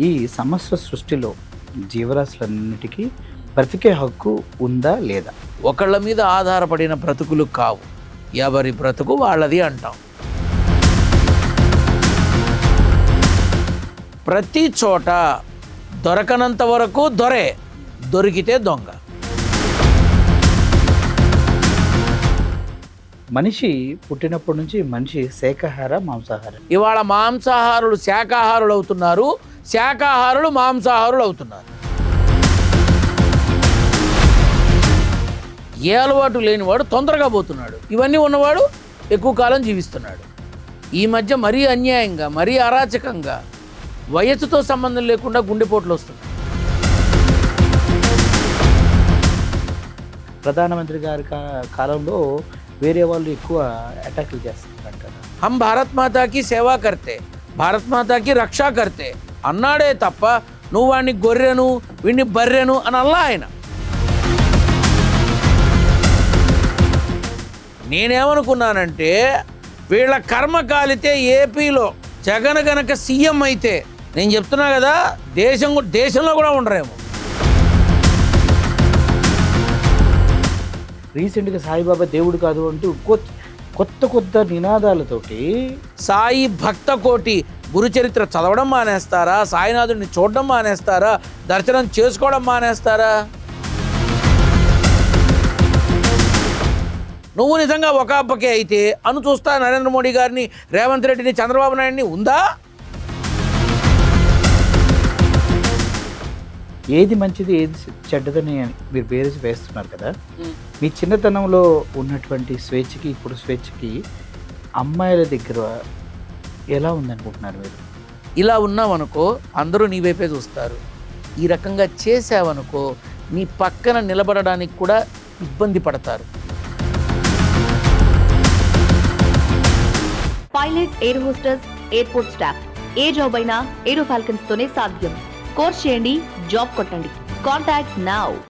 ఈ సమస్య సృష్టిలో జీవరాశులన్నిటికీ బ్రతికే హక్కు ఉందా లేదా? ఒకళ్ళ మీద ఆధారపడిన బ్రతుకులు కావు, ఎవరి బ్రతుకు వాళ్ళది అంటాం. ప్రతి చోట దొరకనంత వరకు దొరే, దొరికితే దొంగ. మనిషి పుట్టినప్పటి నుంచి మనిషి శాకాహార మాంసాహారం. ఇవాళ మాంసాహారులు శాకాహారులు అవుతున్నారు, శాకాహారులు మాంసాహారులు అవుతున్నారు. ఏ అలవాటు లేనివాడు తొందరగా పోతున్నాడు, ఇవన్నీ ఉన్నవాడు ఎక్కువ కాలం జీవిస్తున్నాడు. ఈ మధ్య మరీ అన్యాయంగా, మరీ అరాచకంగా, వయస్సుతో సంబంధం లేకుండా గుండెపోట్లు వస్తున్నాయి. ప్రధానమంత్రి గారి కాలంలో వేరే వాళ్ళు ఎక్కువ అటాక్లు చేస్తున్నారు కదా. హమ్ భారత్ మాతాకి సేవా కర్తే, భారత్ మాతాకి రక్షా కర్తే అన్నాడే తప్ప నువ్వు వాడిని గొర్రెను, వీడిని బర్రెను అని అల్లా ఆయన. నేనేమనుకున్నానంటే వీళ్ళ కర్మ కాలితే ఏపీలో జగన్ గనక సీఎం అయితే, నేను చెప్తున్నా కదా, దేశంలో కూడా ఉండరేమో. రీసెంట్గా సాయిబాబా దేవుడు కాదు అంటూ కొత్త నినాదాలతోటి సాయి భక్త కోటి గురుచరిత్ర చదవడం మానేస్తారా? సాయినాథుడిని చూడడం మానేస్తారా? దర్శనం చేసుకోవడం మానేస్తారా? నువ్వు నిజంగా ఒక అబ్బకే అయితే అను చూస్తా నరేంద్ర మోడీ గారిని, రేవంత్ రెడ్డిని, చంద్రబాబు నాయుడిని ఉందా? ఏది మంచిది ఏది చెడ్డదని మీరు బేరేసి వేస్తున్నారు కదా. మీ చిన్నతనంలో ఉన్నటువంటి స్వేచ్ఛకి ఇప్పుడు స్వేచ్ఛకి అమ్మాయిల దగ్గర ఎలా ఉందనుకుంటున్నారు మీరు? ఇలా ఉన్నావనుకో అందరూ నీ వైపే చూస్తారు. ఈ రకంగా చేసావనుకో నీ పక్కన నిలబడడానికి కూడా ఇబ్బంది పడతారు. Pilot, air hostess, airport staff, ఏ జాబ్ అయినా ఏరో ఫాల్కన్స్ తోనే సాధ్యం. కోర్స్ చేయండి, జాబ్ కొట్టండి. Contact now.